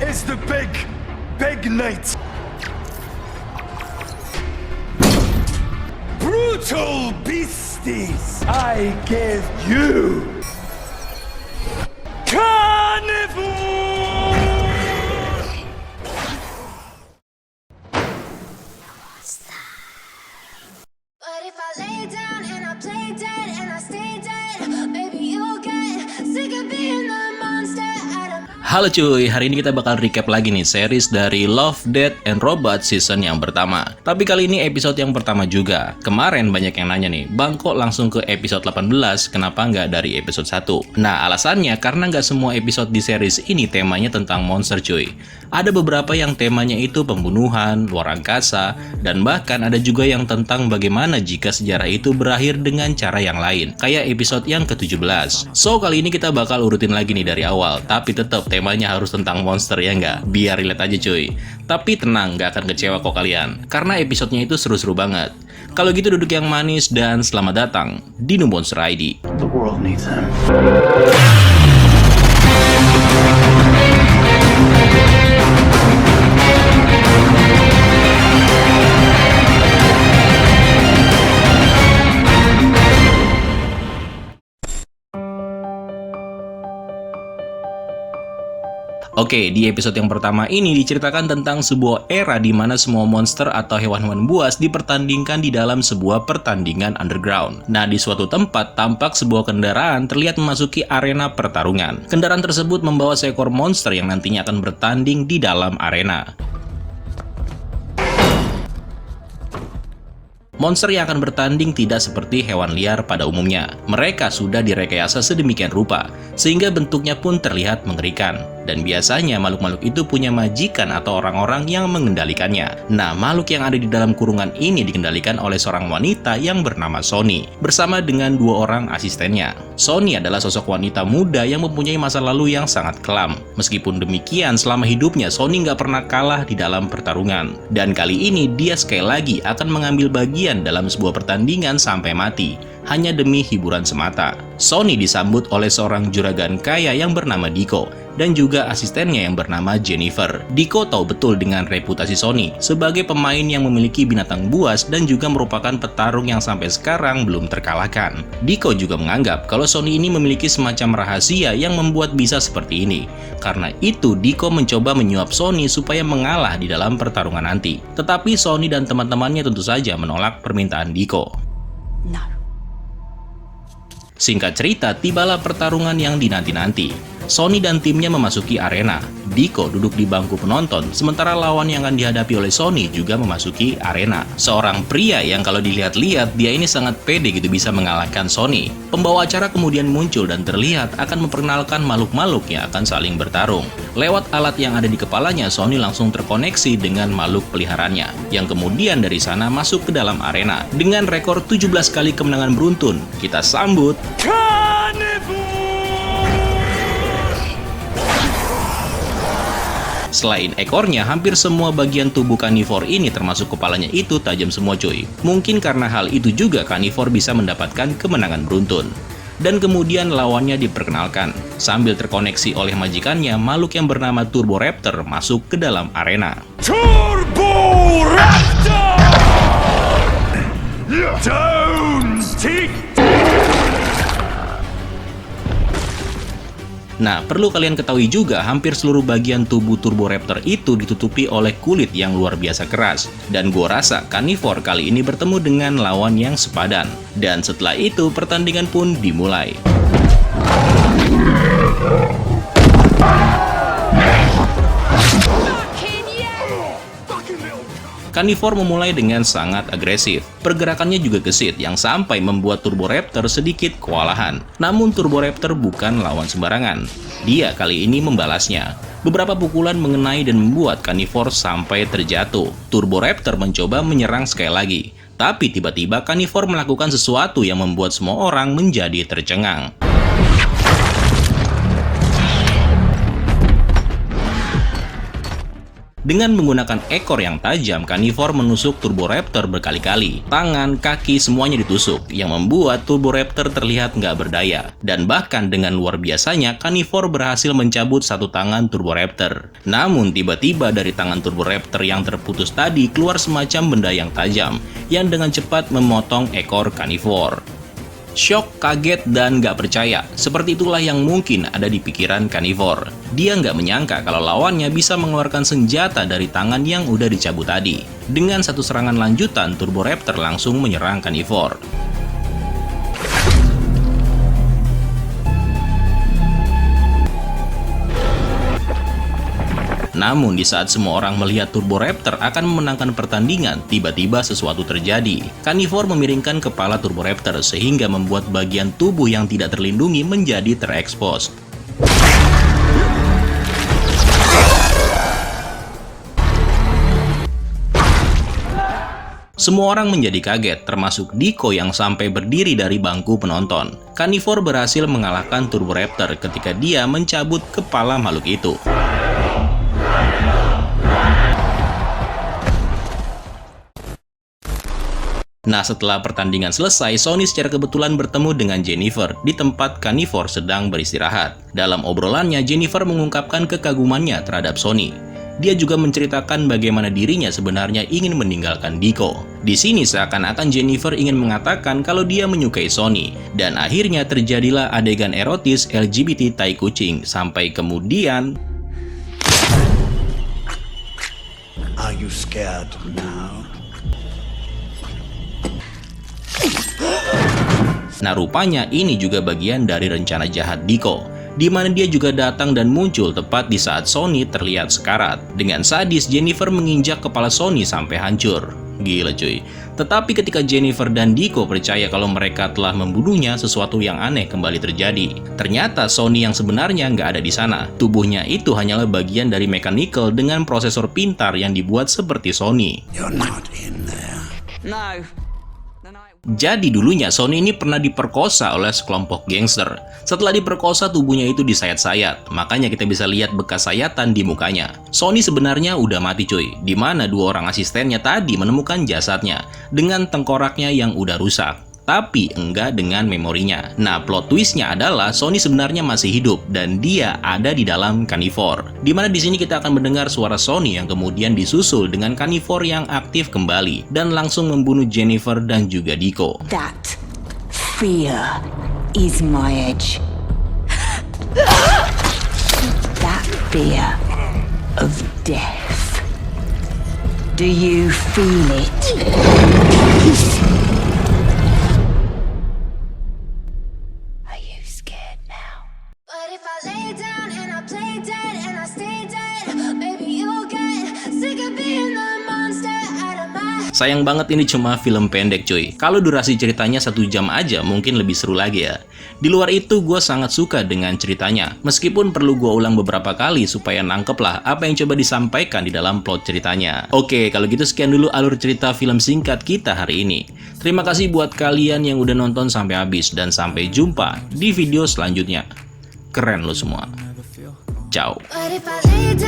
is the big night. Brutal beasties, I give you carnivore! But if I lay down and I play dead and I stay dead, maybe you'll get sick of being the monster out of Halo cuy, hari ini kita bakal recap lagi nih series dari Love, Death, and Robots season yang pertama. Tapi kali ini episode yang pertama juga. Kemarin banyak yang nanya nih, Bang kok langsung ke episode 18, kenapa nggak dari episode 1? Nah alasannya karena nggak semua episode di series ini temanya tentang monster cuy. Ada beberapa yang temanya itu pembunuhan, luar angkasa, dan bahkan ada juga yang tentang bagaimana jika sejarah itu berakhir dengan cara yang lain. Kayak episode yang ke-17. So kali ini kita bakal urutin lagi nih dari awal, tapi tetap temanya harus tentang monster ya nggak? Biar relate aja cuy. Tapi tenang, nggak akan kecewa kok kalian. Karena episodenya itu seru-seru banget. Kalau gitu duduk yang manis dan selamat datang di New Monster ID. The world needs him. Oke, di episode yang pertama ini diceritakan tentang sebuah era di mana semua monster atau hewan-hewan buas dipertandingkan di dalam sebuah pertandingan underground. Nah, di suatu tempat tampak sebuah kendaraan terlihat memasuki arena pertarungan. Kendaraan tersebut membawa seekor monster yang nantinya akan bertanding di dalam arena. Monster yang akan bertanding tidak seperti hewan liar pada umumnya. Mereka sudah direkayasa sedemikian rupa, sehingga bentuknya pun terlihat mengerikan. Dan biasanya makhluk-makhluk itu punya majikan atau orang-orang yang mengendalikannya. Nah, makhluk yang ada di dalam kurungan ini dikendalikan oleh seorang wanita yang bernama Sony, bersama dengan dua orang asistennya. Sony adalah sosok wanita muda yang mempunyai masa lalu yang sangat kelam. Meskipun demikian, selama hidupnya Sony nggak pernah kalah di dalam pertarungan. Dan kali ini dia sekali lagi akan mengambil bagian dalam sebuah pertandingan sampai mati, hanya demi hiburan semata. Sony disambut oleh seorang juragan kaya yang bernama Diko, dan juga asistennya yang bernama Jennifer. Diko tahu betul dengan reputasi Sony sebagai pemain yang memiliki binatang buas dan juga merupakan petarung yang sampai sekarang belum terkalahkan. Diko juga menganggap kalau Sony ini memiliki semacam rahasia yang membuat bisa seperti ini. Karena itu, Diko mencoba menyuap Sony supaya mengalah di dalam pertarungan nanti. Tetapi Sony dan teman-temannya tentu saja menolak permintaan Diko. No. Singkat cerita, tibalah pertarungan yang dinanti-nanti. Sony dan timnya memasuki arena. Diko duduk di bangku penonton, sementara lawan yang akan dihadapi oleh Sony juga memasuki arena. Seorang pria yang kalau dilihat-lihat, dia ini sangat pede gitu bisa mengalahkan Sony. Pembawa acara kemudian muncul dan terlihat akan memperkenalkan makhluk-makhluk yang akan saling bertarung. Lewat alat yang ada di kepalanya, Sony langsung terkoneksi dengan makhluk peliharaannya, yang kemudian dari sana masuk ke dalam arena. Dengan rekor 17 kali kemenangan beruntun, kita sambut Selain ekornya, hampir semua bagian tubuh karnivor ini termasuk kepalanya itu tajam semua cuy. Mungkin karena hal itu juga karnivor bisa mendapatkan kemenangan beruntun. Dan kemudian lawannya diperkenalkan. Sambil terkoneksi oleh majikannya, makhluk yang bernama Turboraptor masuk ke dalam arena. Turboraptor! Down, stick! Nah, perlu kalian ketahui juga, hampir seluruh bagian tubuh Turboraptor itu ditutupi oleh kulit yang luar biasa keras. Dan gua rasa karnivor kali ini bertemu dengan lawan yang sepadan. Dan setelah itu, pertandingan pun dimulai. Karnivor memulai dengan sangat agresif. Pergerakannya juga gesit yang sampai membuat Turboraptor sedikit kewalahan. Namun Turboraptor bukan lawan sembarangan. Dia kali ini membalasnya. Beberapa pukulan mengenai dan membuat Karnivor sampai terjatuh. Turboraptor mencoba menyerang sekali lagi. Tapi tiba-tiba Karnivor melakukan sesuatu yang membuat semua orang menjadi tercengang. Dengan menggunakan ekor yang tajam, Carnivore menusuk Turboraptor berkali-kali. Tangan, kaki, semuanya ditusuk, yang membuat Turboraptor terlihat nggak berdaya. Dan bahkan dengan luar biasanya, Carnivore berhasil mencabut satu tangan Turboraptor. Namun tiba-tiba dari tangan Turboraptor yang terputus tadi keluar semacam benda yang tajam, yang dengan cepat memotong ekor Carnivore. Shock, kaget, dan nggak percaya. Seperti itulah yang mungkin ada di pikiran Carnivore. Dia nggak menyangka kalau lawannya bisa mengeluarkan senjata dari tangan yang udah dicabut tadi. Dengan satu serangan lanjutan, Turboraptor langsung menyerang Carnivore. Namun di saat semua orang melihat Turboraptor akan memenangkan pertandingan, tiba-tiba sesuatu terjadi. Carnivore memiringkan kepala Turboraptor sehingga membuat bagian tubuh yang tidak terlindungi menjadi terekspos. Semua orang menjadi kaget, termasuk Diko yang sampai berdiri dari bangku penonton. Carnivore berhasil mengalahkan Turboraptor ketika dia mencabut kepala makhluk itu. Nah, setelah pertandingan selesai, Sonny secara kebetulan bertemu dengan Jennifer di tempat Carnivore sedang beristirahat. Dalam obrolannya, Jennifer mengungkapkan kekagumannya terhadap Sonny. Dia juga menceritakan bagaimana dirinya sebenarnya ingin meninggalkan Diko. Di sini seakan-akan Jennifer ingin mengatakan kalau dia menyukai Sonny, dan akhirnya terjadilah adegan erotis LGBT tai kucing, sampai kemudian... Are you scared now? Nah, rupanya ini juga bagian dari rencana jahat Diko, di mana dia juga datang dan muncul tepat di saat Sonny terlihat sekarat. Dengan sadis, Jennifer menginjak kepala Sonny sampai hancur. Gila cuy. Tetapi ketika Jennifer dan Diko percaya kalau mereka telah membunuhnya, sesuatu yang aneh kembali terjadi. Ternyata Sonny yang sebenarnya nggak ada di sana. Tubuhnya itu hanyalah bagian dari mechanical dengan prosesor pintar yang dibuat seperti Sonny. You're not in there. No. Jadi dulunya Sonny ini pernah diperkosa oleh sekelompok gangster. Setelah diperkosa, tubuhnya itu disayat-sayat. Makanya kita bisa lihat bekas sayatan di mukanya. Sonny sebenarnya udah mati cuy, dimana dua orang asistennya tadi menemukan jasadnya dengan tengkoraknya yang udah rusak. Tapi enggak dengan memorinya. Nah, plot twistnya adalah Sonny sebenarnya masih hidup dan dia ada di dalam Carnivore. Dimana di sini kita akan mendengar suara Sonny yang kemudian disusul dengan Carnivore yang aktif kembali dan langsung membunuh Jennifer dan juga Diko. That fear is my edge. That fear of death. Do you feel it? Are you scared now? But if I lay down and I play dead and I stay dead, maybe you'll get sick of being the monster out of my... Sayang banget ini cuma film pendek cuy. Kalau durasi ceritanya 1 jam aja mungkin lebih seru lagi ya. Di luar itu gue sangat suka dengan ceritanya. Meskipun perlu gue ulang beberapa kali supaya nangkep lah apa yang coba disampaikan di dalam plot ceritanya. Oke, kalau gitu sekian dulu alur cerita film singkat kita hari ini. Terima kasih buat kalian yang udah nonton sampai habis dan sampai jumpa di video selanjutnya. Keren lo semua. Ciao. But if I lay down